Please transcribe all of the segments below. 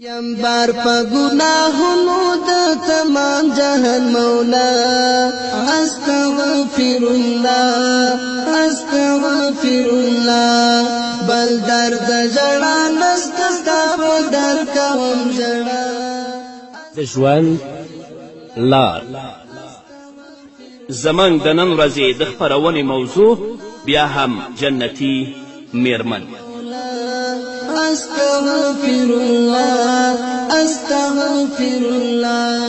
یم بار په گناهونو د تمام جهان مولا استغفر الله استغفر الله بل درد جړا نستا په در کوم جړا د ژوند لار زمنګ د نن ورځې د خپرونې موضوع بیا هم جنتي میرمن. استغفر الله استغفر الله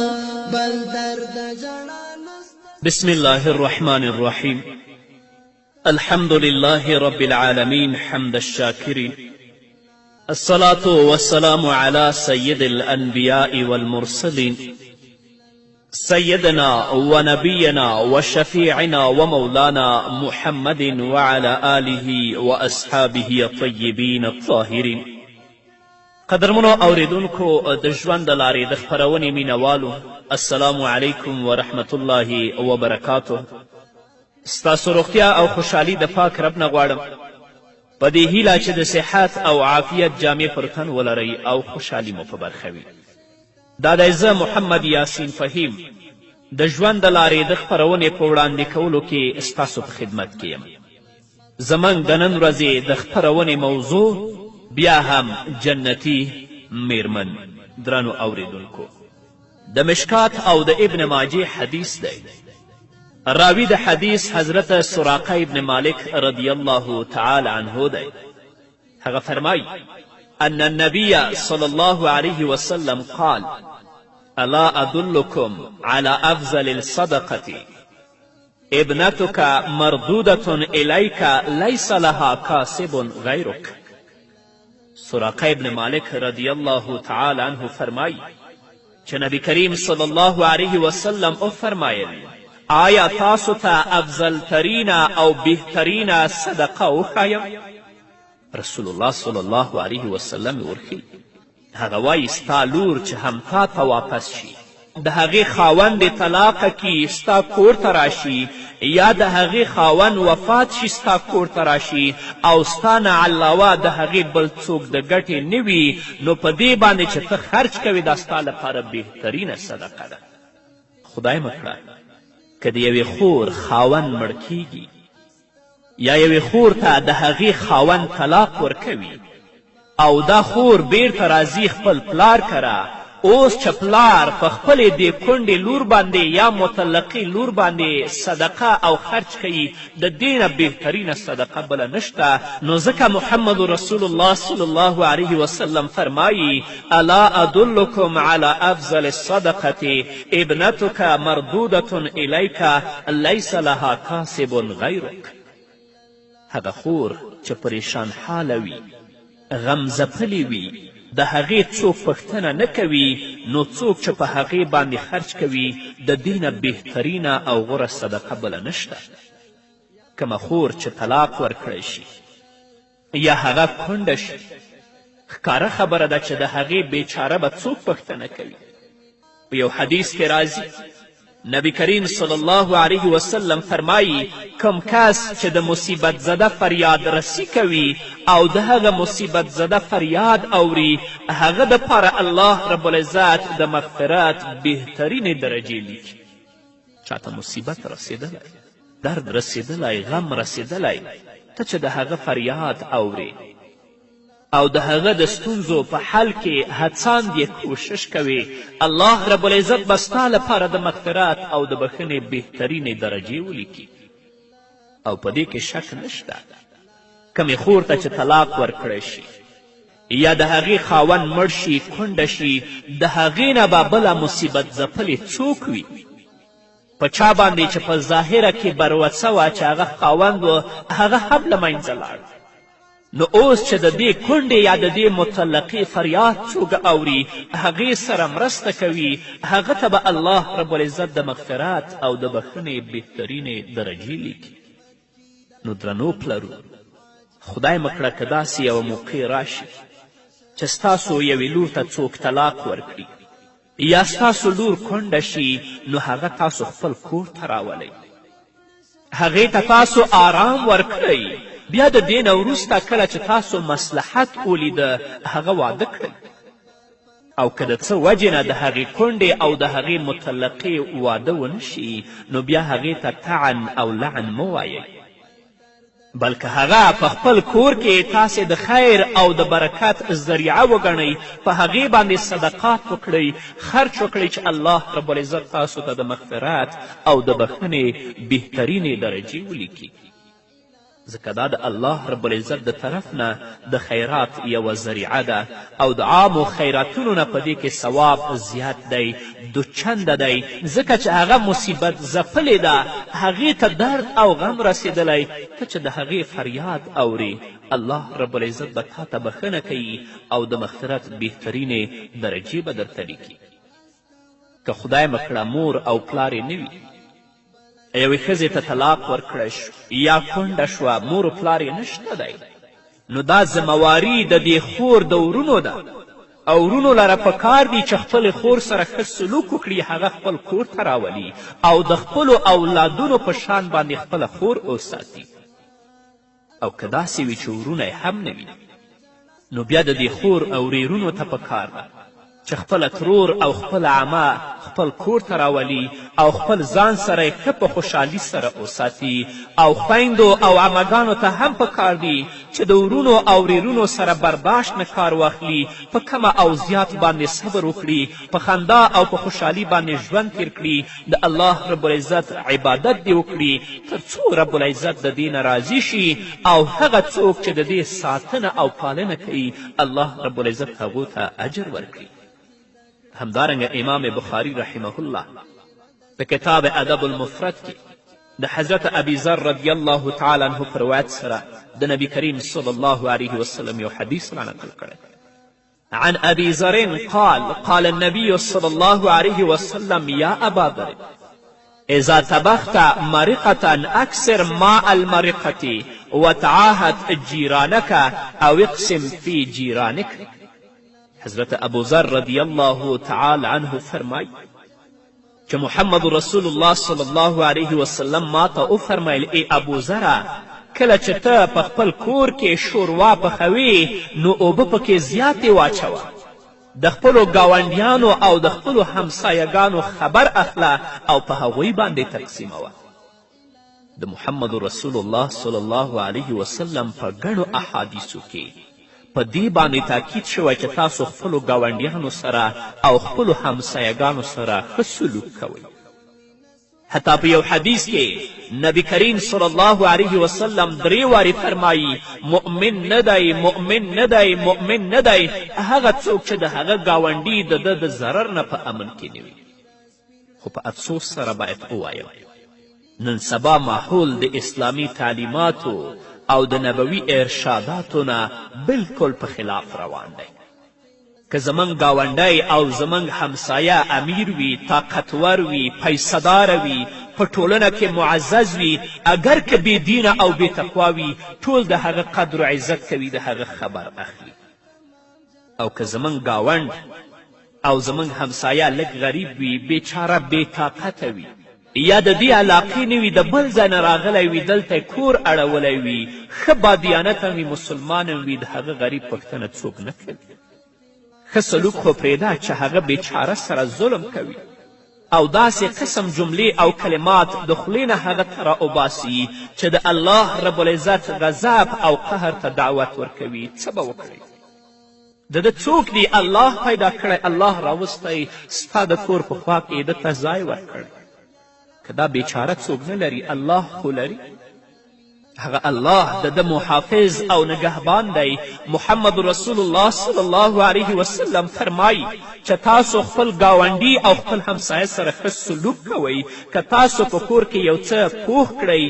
بل درد جړا بسم الله الرحمن الرحيم. الحمد لله رب العالمين حمد الشاكرين، الصلاة والسلام على سيد الأنبياء والمرسلين سيدنا ونبينا وشفيعنا ومولانا محمد وعلى آله وأصحابه الطيبين الطاهرين. قدرمنو اوریدونکو د ژوند د لارې د خپرونې مینوالو، السلام علیکم ورحمة الله وبرکاته. ستاسو روغتیا او خوشحالي د پاک رب نه غواړم، په دې هیله چې د صحت او عافیت جامې پر تن ولرئ او خوشحالي مو په برخه وي. دا دی زه محمد یاسین فهیم د ژوند د لارې د خپرونې په وړاندې کولو کې ستاسو په خدمت کې یم. زموږ د نن ورځې د خپرونې موضوع بیا هم جنتي میرمن. درنو اوریدونکو، د مشکات او د ابن ماجه حدیث دی. راوی د حدیث حضرت سراقه ابن مالک رضی الله تعالی عنه دی. هغه فرمایي أن النبي صلى الله عليه وسلم قال: ألا أدلكم على أفضل الصدقة ابنتك مردودة إليك ليس لها كاسب غيرك. سراقه ابن مالک رضی الله تعالی عنه فرمایي چې نبی کریم صلی الله علیه وسلم او فرمایل: آیا تاسو ته افضل ترینه او بهترینه صدقه وښایم؟ رسول الله صلی الله علیه وسلم ورښیي. هغه وایي ستا لور چې هم تا ته واپس شي، د هغې خاوند دې طلاقه کي ستا کور ته راشي، یا د هغې خاوند وفات شي ستا کور ته راشي او ستا نه علاوه د هغې بل څوک د ګټې نه وي، نو په دې باندې چې ته خرج کوې دا ستا لپاره بهترینه صدقه ده. خدای مه کړه که د یوې خور خاوند مړ کیږي یا یوې خور ته د هغې خاوند طلاق ورکوي او دا خور بیرته راځي خپل پلار کره، اوس چې پلار په خپلې دې کونډې لور باندې یا مطلقې لور باندې صدقه او خرج کوي، د دې نه بهترینه صدقه بله نشته. نو ځکه محمد رسول الله صلی الله علیه وسلم فرمایي: الا ادلکم علی افضل الصدقة ابنتک مردودة الیک لیس لها کاسب غیرک. هغه خور چې پریشان حاله وي، غم ځپلې وي، د هغې څوک پوښتنه نه کوي، نو څوک چې په هغې باندې خرج کوي د دې نه بهترینه او غوره صدقه بله نشته. کومه خور چې طلاق ورکړی شي یا هغه کونډه شي، ښکاره خبره ده چې د هغې بیچاره به څوک پوښتنه کوي. په یو حدیث کې راځي نبی کریم صلی الله علیه وسلم فرمایي: کم کس چې د مصیبت زده فریاد رسی کوي او د هغه مصیبت زده فریاد اوري، هغه دپاره الله رب العزت د مغفرت بهترینې درجې لیکي. چاته مصیبت رسېدلی، درد رسېدلی، غم رسېدلی، ته چې د هغه فریاد اوري او د هغه د ستونزو په حل کې هڅاند یې کوشش کوي، الله رب العزت به ستا لپاره د مغفرت او د بښنې بهترینې درجې ولیکي. او په دې کې شک نشته کمې خور ته چې طلاق ورکړی شي یا د هغې خاوند مړ شي، کونډه شي، د هغې نه به بله مصیبت ځپلې څوک وي؟ په چا باندې چې په ظاهره کې بروڅه وه چې هغه خاوند و، هغه هم له منځه لاړ. نو اوس چې د دې کونډې یا د دې مطلقې فریاد څوک اوري، هغې سره مرسته کوي، هغه ته به الله رب العزت د مغفرت او د بښنې بهترینې درجې لیکي. نو درنو پلرو، خدای مه کړه که داسې یوه موقع راشي چې ستاسو یوې لور ته څوک طلاق ورکړي یا ستاسو لور کونډه شي، نو هغه تاسو خپل کور ته راولئ، هغې ته تاسو آرام ورکړئ، بیا د دې نه وروسته کله چې تاسو مصلحت ولیده هغه واده کړئ. او که د څه وجې نه د هغې کونډې او د هغې مطلقې واده ونه شي نو بیا هغې ته طعن او لعن مه وایئ، بلکې هغه په خپل کور کې تاسې د خیر او د برکت ذریعه وګڼئ، په هغې باندې صدقات وکړئ، خرچ وکړئ چې الله رب العزت تاسو ته د مغفرت او د بخښنې بهترینې درجې ولیکي، ځکه دا د الله رب العزت د طرف نه د خیرات یوه ذریعه ده او د عامو خیراتونو نه په دې کې ثواب زیات دی، دوچنده دی، ځکه چې هغه مصیبت ځپلې ده، هغې ته درد او غم رسېدلی، ته چې د هغې فریاد اوري الله رب العزت به تا ته بخښنه کوي او د مغفرت بهترینې درجې به درته لیکي. که خدای مه کړه مور او پلار یې نه وي، یوې ښځې ته طلاق ورکړی شو یا کونډه شوه، مور و پلار یې نشته دی، نو دا ذمواري د دې خور د ورونو ده او ورونو لره پکار دي چې خپلې خور سره ښه سلوک وکړي، هغه خپل کور ته راولي او د خپلو اولادونو په شان باندې خپله خور وساتي. او که داسې وي چې ورونه یې هم نه وي نو بیا د دې خور او ورېرونو ته پکار ده چې خپله ترور او خپل عمه خپل کور ته راولي او خپل ځان سره یې ښه په خوشحالي سره وساتي، او خویندو او عمهګانو ته هم پکار دي چې د ورونو او ورېرونو سره برداشت نه کار واخلي، په کمه او زیات باندې صبر وکړي، په خندا او په خوشحالي باندې ژوند تیر کړي، د الله رب العزت عبادت دې وکړي تر څو رب العزت د دې نه راضي شي، او هغه څوک چې د دې ساتنه او پالنه کوي الله رب العزت هغو ته اجر ورکړي. همدارنګه امام بخاري رحمه الله په کتاب ادب المفرد کې د حضرت ابي ذر رضی الله تعالی عنه په روایت سره د نبی کریم صلی الله علیه وسلم یو حدیث را نقل کړی. عن ابي ذر قال قال النبي صلى الله عليه وسلم يا ابا ذر اذا طبخت مرقة اكثر ماء المرقة وتعاهد جيرانك او اقسم في جيرانك. حضرت ابو ذر رضی الله تعالی عنه فرمای چې محمد رسول الله صلی الله علیه وسلم ما ته وفرمیل ای ابو ذره کله چې ته په خپل کور کې شوروا پخوې نو اوبه پکې زیاتې واچوه، د خپلو ګاونډیانو او د خپلو همسایهګانو خبر اخله او په هغوی باندې تقسیموه. د محمد رسول الله صلی الله علیه وسلم په ګڼو احادیثو کې په دې باندې تاکید شوی چې تاسو خپلو ګاونډیانو سره او خپلو همسایهګانو سره ښه سلوک کوئ. حتی په یو حدیث کې نبی کریم صلی الله علیه وسلم 3 وارې فرمایي مؤمن نه دی مؤمن نه دی مؤمن نه دی هغه څوک چې د هغه ګاونډي د ده د ضرر نه په امن کې نه وي. خو په افسوس سره باید ووایم نن سبا ماحول د اسلامي تعلیماتو او د نبوي ارشاداتو نه بلکل په خلاف روان دی. که زموږ ګاونډی او زموږ همسایه امیر وي، طاقتور وي، پیسهداره وي، په ټولنه کې معزز وي، اگر که بې دینه او بې تقوا وي، ټول د هغه قدر و عزت کوي، د هغه خبر اخلي. او که زموږ ګاونډ او زموږ همسایه لږ غریب وي، بیچاره بې طاقته وي، یا د دې علاقې نه وي، د بل ځای نه راغلی وي، دلته یې کور اړولی وي، ښه بادیانته وي، مسلمان وي، د هغه غریب پوښتنه څوک نه کوي. ښه سلوک خو پرېږده چې هغه بیچاره سره ظلم کوي او داسې قسم جملې او کلمات د خولې نه هغه ته راوباسي چې د الله رب العزت غضب او قهر ته دعوت ورکوي. څه به وکړئ؟ د ده څوک دی؟ الله پیدا کړی، الله راوستی، ستا د کور په خوا کې ده ته ځای ورکړی. که دا بیچاره څوک نه لري، الله خو لري. هغه الله د ده محافظ او نگهبان دی. محمد رسول الله صلی الله علیه وسلم فرمایي چې تاسو خپل ګاونډي او خپل همسایه سره ښه سلوک کوئ. که تاسو په کور کې یو څه پوخ کړئ،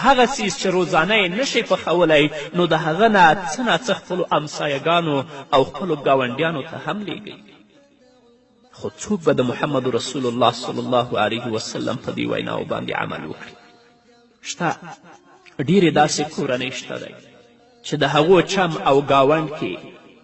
هغه څیز چې روزانه یې نشئ پخولی، نو د هغه نه څه ناڅه خپلو همسایهګانو او خپلو ګاونډیانو ته هم لیږئ. خو څوک به د محمد رسول الله صلی الله علیه وسلم په دې ویناو باندې عمل وکړي؟ شته ډیرې داسې کورنۍ شته دی چې د هغو چم او ګاونډ کې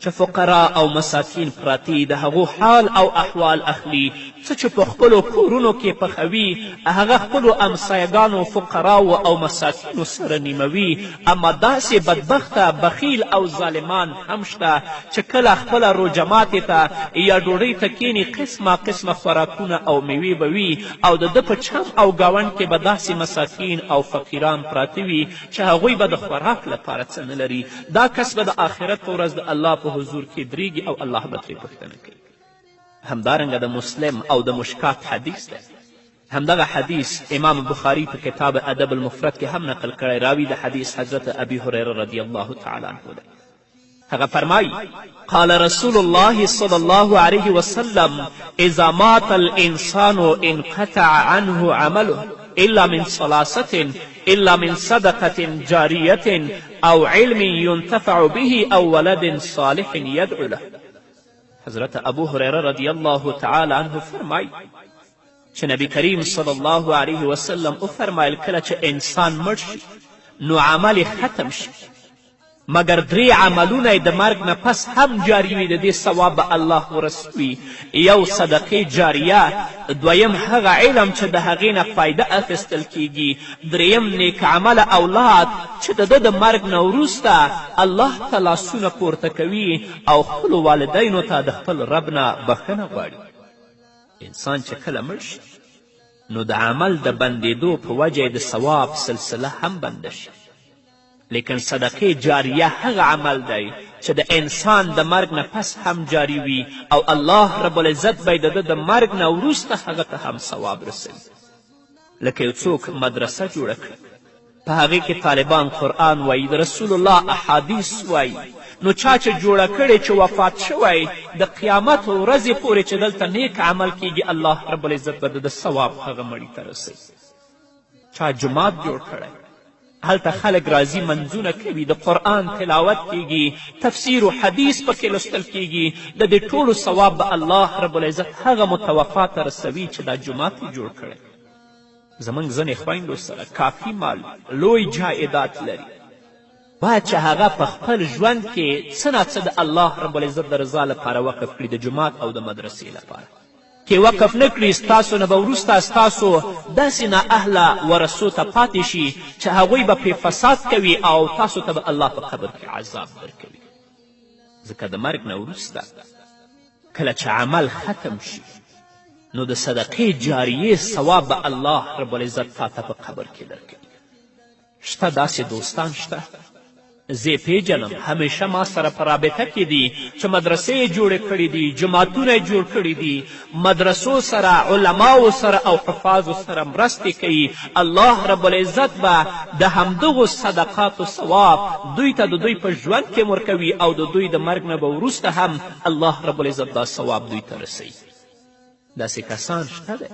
چې فقرا او مساکین پراته د هغو حال او احوال اخلي څه چې په خپلو کورونو کې پخوي هغه خپلو امسایګانو فقراو او مساکینو سره نیموي اما داسې بدبخته بخیل او ظالمان هم شته چې کله خپله روژه ماتې ته یا ډوډۍ ته کیني قسمه قسمه خوراکونه او میوې به وي او د ده په چم او ګاونډ کې به داسې مساکین او فقیران پراته وي چې هغوی به د خوراک لپاره څه نه لري دا کس به د آخرت په ورځ د الله په حضور کې دریږي او الله به ترې پوښتنه کوي همدارنګه د مسلم او د مشکات حدیث دی همدغه حدیث امام بخاری په کتاب ادب المفرد کې هم نقل کړی راوي د حدیث حضرت ابي هریره رضی الله تعالی عنه دی هغه فرمایي قال رسول الله صلی الله علیه وسلم اذا مات الانسان انقطع عنه عمله الا من ثلاثة الا من صدقة جارية او علم ينتفع به او ولد صالح يدعو له حضرت ابو هریره رضی الله تعالی عنه فرمایي چې نبی کریم صلی الله علیه وسلم وفرمایل کله چې انسان مړ شي نو عمل ختم شي مګر درې عملونه د مرګ نه پس هم جاري وي د دې ثواب به الله ورسوي یو صدقې جاریه دویم هغه علم چې د هغې نه فایده اخیستل کیږي دریم نیک عمله اولاد چې د ده د مرګ نه وروسته الله ته لاسونه پورته کوي او خپلو والدینو ته د خپل رب نه بخښنه غواړي انسان چې کله مړ شي نو د عمل د بندېدو په وجه د ثواب سلسله هم بنده شي لیکن صدقې جاریه هغه عمل دی چې د انسان د مرګ نه پس هم جاری وي او الله رب العزت به د ده د مرګ نه وروسته هغه ته هم ثواب رسوي لکه یو څوک مدرسه جوړه کړي په هغې کې طالبان قرآن وایي د رسول الله احادیث وایي نو چا چې جوړه کړې چې وفات شوی د قیامت ورځې پورې چې دلته نیک عمل کیږي الله رب العزت به د ثواب هغه مړي ته رسوي چا جماعت جوړ کړی هلته خلک راځي منځونه کوي د قرآن تلاوت کیږي تفسیر و حدیث پکې لوستل کیږي د دې ټولو ثواب به الله رب العزت هغه متوفا ته رسوي چې دا جومات یې جوړ کړی زموږ ځینې خویندو سره کافي مال لوی جایدات لري باید چې هغه په خپل ژوند کې څه نه څه د الله رب العزت د رضا لپاره وقف کړي د جومات او د مدرسې لپاره کې وقف نه کړي ستاسو نه به وروسته ستاسو داسې نااهله ورثو ته پاتې شي چې هغوی به پرې فساد کوي او تاسو ته به الله په قبر کې عذاب درکوي ځکه د مرګ نه وروسته کله چې عمل ختم شي نو د صدقې جاریې ثواب به الله رب العزت تا ته په قبر کې درکوي شته داسې دوستان شته زه پیژنم همیشه ما سره په رابطه کې دي چې مدرسې یې جوړې کړي دي جماعتونه یې جوړ کړي دي مدرسو سره علماو سره او حفاظو سره مرستې کوي الله رب العزت به د همدغو صدقاتو ثواب دوی ته د دوی په ژوند کې ورکوي او د دوی د مرګ نه به وروسته هم الله رب العزت دا ثواب دوی ته رسوي داسې کسان شته دی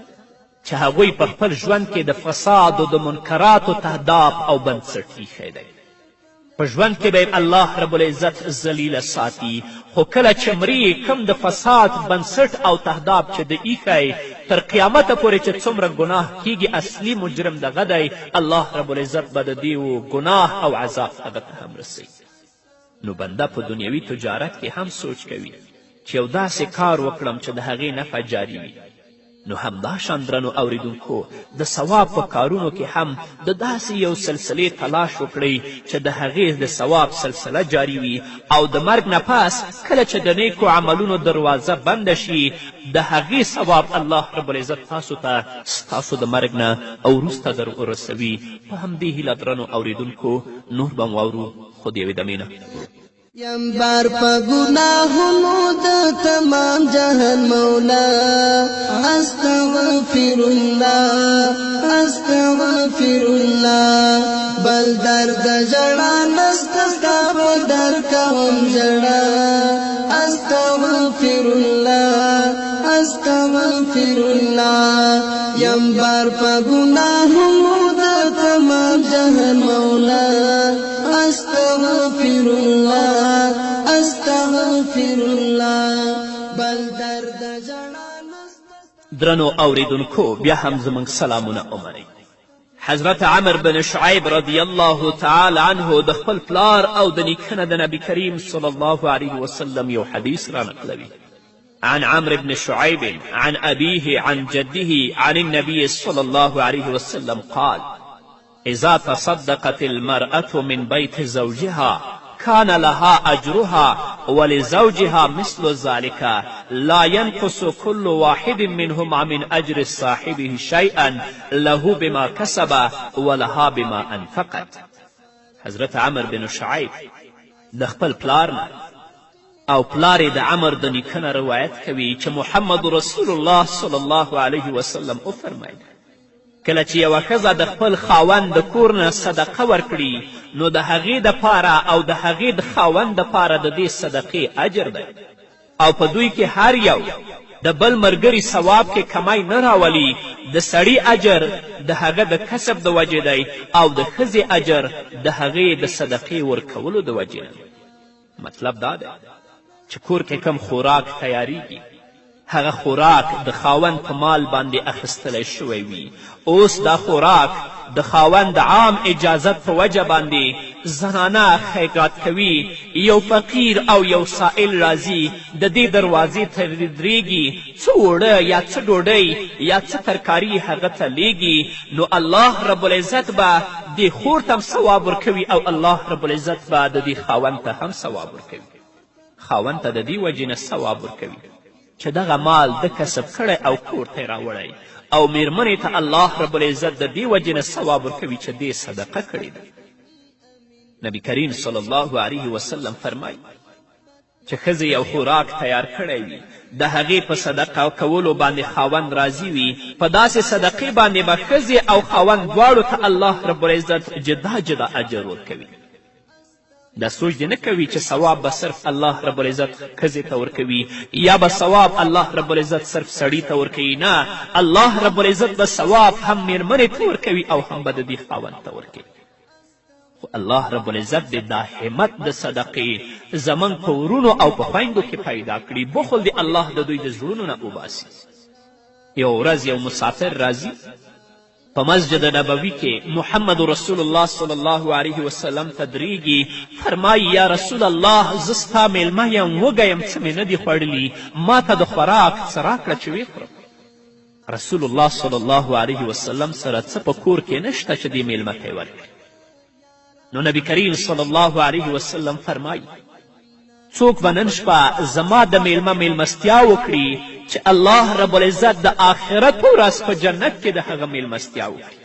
چې هغوی په خپل ژوند کې د فساد او د منکراتو تهداب او بنسټ ایښی دی په ژوند کې به الله رب العزت ذلیله ساتي خو کله چې مري کم د فساد بنسټ او تهداب چې د ایښی تر قیامته پورې چې څومره ګناه کیږي اصلي مجرم دغه دی الله رب العزت به د دې ګناه او عذاب هغه ته هم رسوي نو بنده په دنیوي تجارت کې هم سوچ کوي چې یو داسې کار وکړم چې د هغې نفع جاري وي نو همداشان درنو اوریدونکو د ثواب په کارونو کې هم د داسې یو سلسلې تلاش وکړئ چې د هغې د ثواب سلسله جاري وي او د مرګ نه پس کله چې د نیکو عملونو دروازه بنده شي د هغې ثواب الله رب العزت تاسو ته ستاسو د مرګ نه او وروسته در ورسوي په همدې هیله درنو اوریدونکو نور به واورو خو د یوې دمې نه یم بار پا گناہونو دا تمام جہان مولا استغفر اللہ بل درد جڑا نستستا پا در کم جڑا استغفر اللہ یم بار پا گناہونو دا تمام جہان مولا استغفر اللہ بل درد جڑا درنو اوریدونکو بیا هم زموږ سلامونه ومنئ حضرت عمر بن شعیب رضی الله تعالی عنه د خپل پلار او د نیکه نه د نبي کریم صلی الله علیه وسلم یو حدیث را نقلوي. عن عمرو بن شعيب عن أبيه عن جده عن النبي صلى الله عليه وسلم قال: إذا تصدقت المرأة من بيت زوجها كان لها أجرها ولزوجها مثل ذلك لا ينقص كل واحد منهما من أجر صاحبه شيئا له بما كسب ولها بما أنفقت. حضرت عمر بن شعيب د خپل پلار نه او پلار د عمر د نیکه نه روایت کوي چې محمد رسول الله صلی الله علیه وسلم وفرمیل: کله چې یوه ښځه د خپل خاوند د کور نه صدقه ورکړي نو د هغې دپاره او د هغې د خاوند دپاره د دې صدقې اجر دی او په دوی کې هر یو د بل ملګري ثواب کې کمی نه راولي. د سړي اجر د هغه د کسب د وجې دی او د ښځې اجر د هغې د صدقې ورکولو د وجې نه. مطلب دا دی چې کور کې کم خوراک تیاریږي هغه خوراک د خاوند په مال باندې اخیستلی شوی وي. اوس دا خوراک د خاوند عام اجازت په وجه باندې زنانه خیرات کوي، یو فقیر او یو سائل راځي د دې دروازې ته درېږي، څه اوړه یا څه ډوډۍ یا څه ترکاري هغه ته لیږي، نو الله رب العزت به دې خور ته هم ثواب ورکوي او الله رب العزت به د دې خاوند ته هم ثواب ورکوي. خاوند ته د دې وجې نه ثواب ورکوي چې دغه مال د کسب کړی او کور ته یې راوړی، او میرمنې ته الله رب العزت د دې وجې نه ثواب ورکوي چې دې صدقه کړې ده. نبی کریم صلی الله علیه وسلم فرمایي چې ښځې یو خوراک تیار کړی وي، د هغې په صدقه کولو باندې خاوند راضي وي، په داسې صدقې باندې به ښځې او خاوند دواړو ته الله رب العزت جدا جدا اجر ورکوي. دا سوچ دې نه کوي چې ثواب به صرف الله رب العزت ښځې ته ورکوي یا به ثواب الله رب العزت صرف سړي ته ورکوي. نه، الله رب العزت به ثواب هم میرمنې ته ورکوي او هم به د دې خاوند ته ورکوي. خو الله رب العزت دې دا همت د صدقې زموږ په ورونو او په خویندو کې پیدا کړي. بخل دې الله د دوی د زړونو نه وباسي. یو ورځ یو مسافر راځي په مسجد نبوي کې محمد رسول الله صلی الله علیه وسلم ته درېږي، فرمایي: یا رسول الله، زه ستا میلمه یم، وږی یم، څه مې نه دي خوړلي، ما ته د خوراک څه راکړه چې ویې خورم. رسول الله صلی الله علیه وسلم سره څه په کور کې نشته چې دې میلمه ته یې ورکړي. نو نبی کریم صلی الله علیه وسلم فرمایي: څوک به نن شپه زما د میلمه میلمستیا وکړي چې الله رب العزت د آخرت په ورځ په جنت کې د هغه میلمستیا وکړي.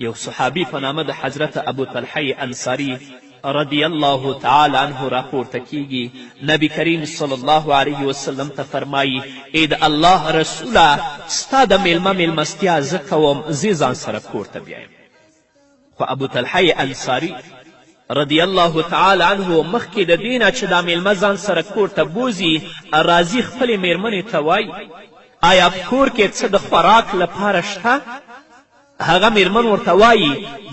یو صحابي په نامه د حضرت ابو طلحه انصاري رضی الله تعالی عنه راپورته کیږي. نبی کریم صلی الله علیه وسلم ته فرمایي: ای د الله رسوله، ستا د میلمه میلمستیا زه کوم، زه ځان سره کور ته بیایم. خو ابو طلحه انصاري رضی الله تعالی عنه مخکې د دې نه چې دا میلمه ځان سره کور ته بوځي راځي خپلې میرمنې ته وایي: آیا په کور کې څه د خوراک لپاره شته؟ هغه میرمن ورته وایي: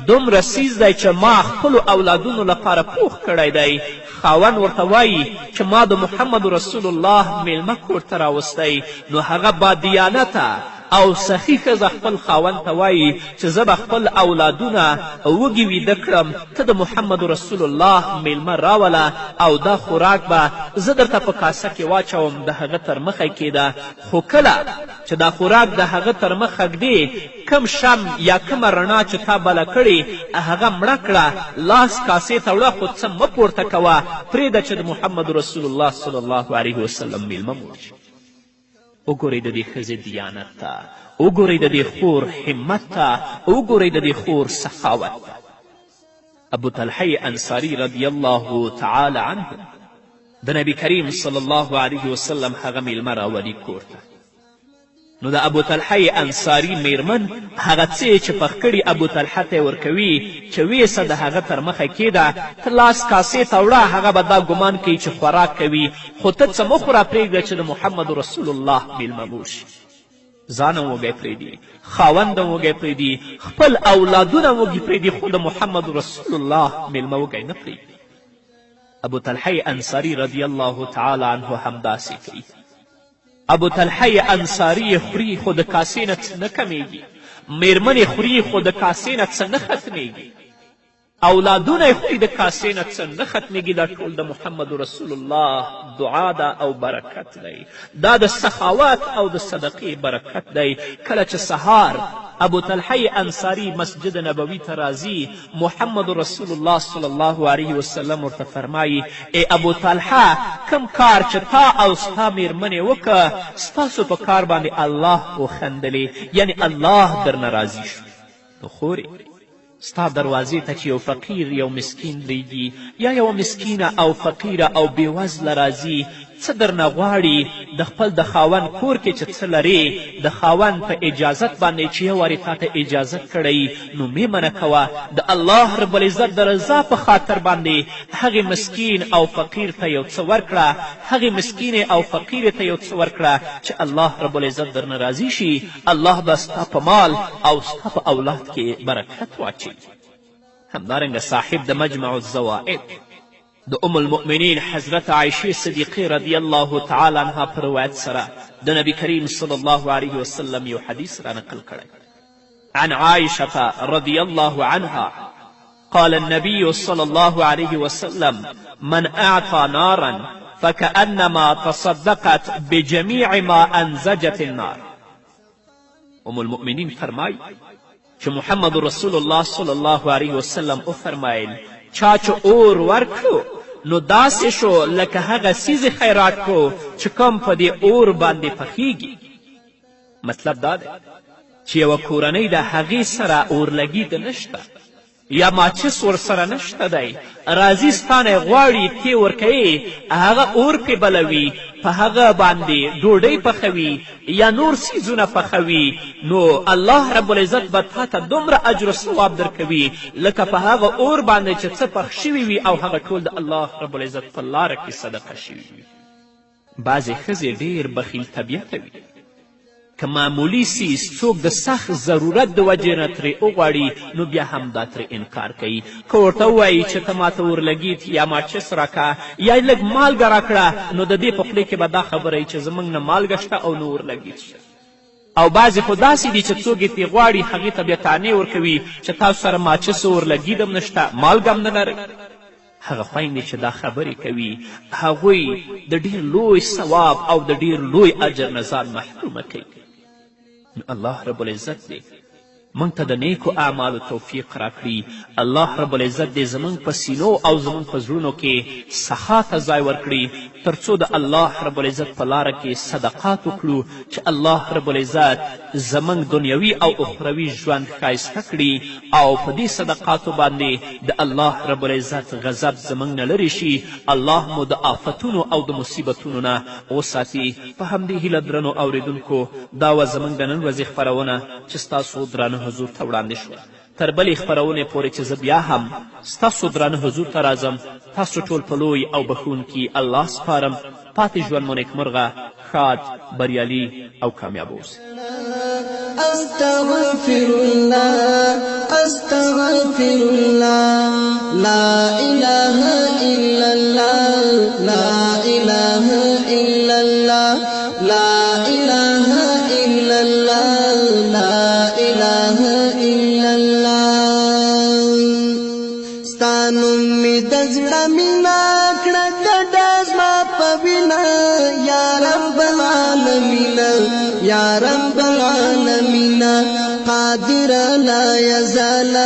دومره څیز دی چې ما خپلو اولادونو لپاره پوخ کړی دی. خاوند ورته وایي چې ما د محمد رسول الله میلمه کور ته راوستی. نو هغه بادیانته او سخي ښځه خپل خاوند ته وایي چې زه به خپل اولادونه وږي ویده کړم، ته د محمد رسول الله میلمه راوله او دا خوراک به زه درته په کاسه کې واچوم، د هغه تر مخه کېده. خو کله چې دا خوراک د هغه تر مخه ږدې، کم شم یا کومه رڼا چې تا بله کړې هغه مړه کړه، لاس کاسې ته وړه، خو څه مه پورته کوه، پرېږده چې د محمد رسول الله صلی الله علیه وسلم میلمه موړ شي. وګورئ د دې ښځې دیانت ته، وګورئ د دې خور همت ته، وګورئ د دې خور سخاوت ته. ابو طلحه انصاري رضی الله تعالی عنه د نبی کریم صلی الله علیه وسلم هغه میلمه راولي کور ته. نو د ابو طلحه انصاري میرمن هغه څه چې پخ کړي ابو طلحه ته ورکوي چې ویسه د هغه تر مخه کېده، ته لاس کاسې ته وړه، هغه به دا ګمان کوي چې خوراک کوي، خو ته څه مه خوره، پرېږده چې د محمد رسول الله میلمه موړ شي. ځان هم وږی پرېږدي، خاوند هم وږی پرېږدي، خپل اولادونه هم وږي پرېږدي، خو د محمد رسول الله میلمه وږی نه پرېږدي. ابو طلحه انصاري رضی الله تعالی عنه همداسې کوي. ابو طلحه انصاري خوري خو د کاسې نه نه کمیږي، میرمنې خوري خو د کاسې نه څه نه ختمیږي، اولادونه یې خوري د کاسې نه څه نه ختمیږي. دا ټول د محمد رسول الله دعا ده او برکت دی. دا د سخاوت او د صدقې برکت دی. کله چې سهار ابو طلحه انصاري مسجد نبوي ته راځي، محمد رسول الله صلی الله علیه وسلم ورته فرمایي ای ابو طلحه کم کار چې تا او ستا میرمنې وکړه ستاسو په کار باندې الله وخندلې، یعنی الله درنه راضي شو. نو خورې ستا دروازې ته چې یو فقیر یو مسکین ریږي یا یو مسکینه او فقیره او بېوزله راځي، څه درنه غواړي د خپل د خاوند کور کې چې څه لرې د خاوند په اجازت باندې چې یو وارې تا ته اجازت کړی نو مې منع کوه. د الله رب العزت د رضا په خاطر باندې هغې مسکین او فقیر ته یو څه ورکړه، هغې مسکینې او فقیرې ته یو څه ورکړه چې الله رب العزت درنه راضي شي. الله به ستا په مال او ستا په اولاد کې برکت واچوي. همدارنګه صاحب د مجمع الزوائد د ام المؤمنین حضرت عایشې صدیقې رضی الله تعالی عنها په روایت سره د نبی کریم صلی الله علیه وسلم یو حدیث را نقل کړی. عن عائشة رضی الله عنها قال النبي صلى الله عليه وسلم من أعطى نارا فكأنما تصدقت بجميع ما أنزجت النار. ام المؤمنین فرمای چې محمد رسول الله صلی الله علیه وسلم وفرمایل چا چې اور ورکړو نو داسې شو لکه هغه څیز خیرات کو چې کوم په دې اور باندې پخیږي. مطلب دا دی چې یوه کورنۍ د هغې سره اورلګي د نشته یا ماچس ورسره نشته دی، راځي ستانه غواړي تی ورکوي هغه اور پې بلوي، په هغه باندې ډوډۍ پخوي یا نور څیزونه پخوي، نو الله رب العزت به تا ته دومره اجر و ثواب درکوي لکه په هغه اور باندې چې څه پخ شوي وي او هغه ټول د الله رب العزت په لاره کې صدقه شوي وي. بعضې ښځې ډېر بخیل طبیعته وي، که معمولی سیز څوک د سخت ضرورت د وجې نه ترې وغواړي نو بیا هم دا ترې انکار کوي. که ورته ووایي چې ته ماته ورلګیت یا ماچس راکه یا لږ مالګه راکړه نو د دې په خولې کې به دا خبره وي چې زموږ نه مالګه شته او نه ورلګیت شته. او بعضې خو داسې دي چې څوک یې ترې غواړي هغې ته بیا تانې ورکوي چې تاسو سره ماچس ورلګي هم نشته مالګه هم نه لرئ. هغه خویندې چې دا خبرې کوي هغوی د ډېر لوی ثواب او د ډېر لوی اجر نه ځان محرومه کوي. الله رب العزت دی موږ ته د نیکو اعمالو توفیق راکړي. الله رب العزت دې زموږ په سینو او زموږ په زړونو کې سخا ته ځای ورکړي تر څو د الله رب العزت په لاره کې صدقات وکړو چې الله رب العزت زموږ دنیوي او اخروي ژوند ښایسته کړي او په دې صدقاتو باندې د الله رب العزت غضب زموږ نه لرې شي. الله مو د آفتونو او د مصیبتونو نه وساتي. په همدې هیله درنو اوریدونکو دا وه زموږ د نن ورځې خپرونه چې ستاسو درانه حضور ته وړاندې شوه. تر بلې خپرونې پورې چې زه بیا هم ستاسو درانه حضور ته راځم تاسو ټول په لوی او بخښونکي الله سپارم. پاتې ژوند مو نیکمرغه، ښاد، بریالي او کامیاب اوسئ. استغفر الله استغفر الله لا اله الا الله لا اله الا الله لا اله الا الله لا اله الا الله. ستانو می د زړه مینا کړه ګډه زما په وینا یا رب العالمین یا رب العالمین قادر لا یزال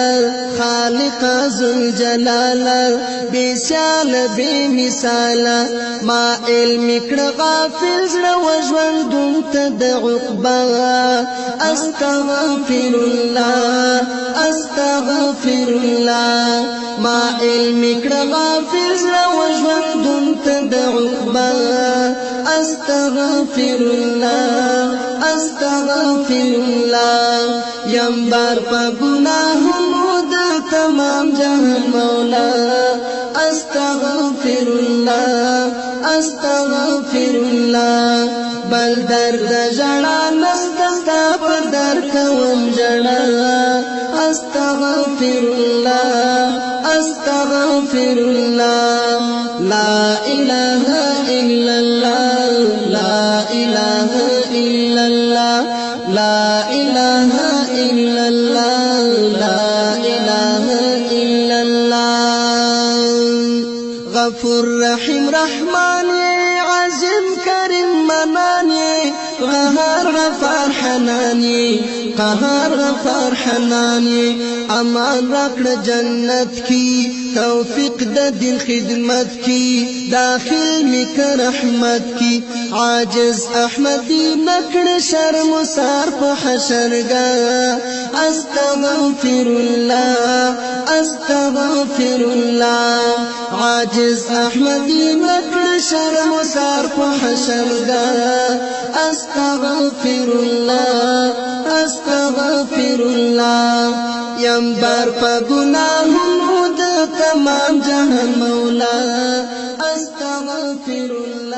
خالق ذوالجلال بسیال بی مثال ما علم کړه غافل زړه وژوندون ته د عقبا. استغفر الله استغفر الله ما علم کړه غافل زړه وژوندون ته د عقبا. استغفر الله استغفر الله یم بار په ګناهونو د تمام جهان مولا. استغفر الله استغفر الله بل درد ژړا نسته ستا پر در کوم ژړا. استغفر الله استغفر الله لا اله الا الله لا اله الا الله لا اله الا غفور رحیم رحمان یې عظیم کریم منان یې قهار غفار حنان یې قهار غفار حنان یې امان راکړه جنت کی توفیق د دین خدمت کی داخل می کر رحمت کی عاجز احمدی نکړه شرم سار په حشرګاه استغفر الله استغفر الله عاجز احمدی نکړه شرم سار په حشرګاه استغفر الله استغفر الله یم بار په گناهونو د تمام جهان مولا استغفر الله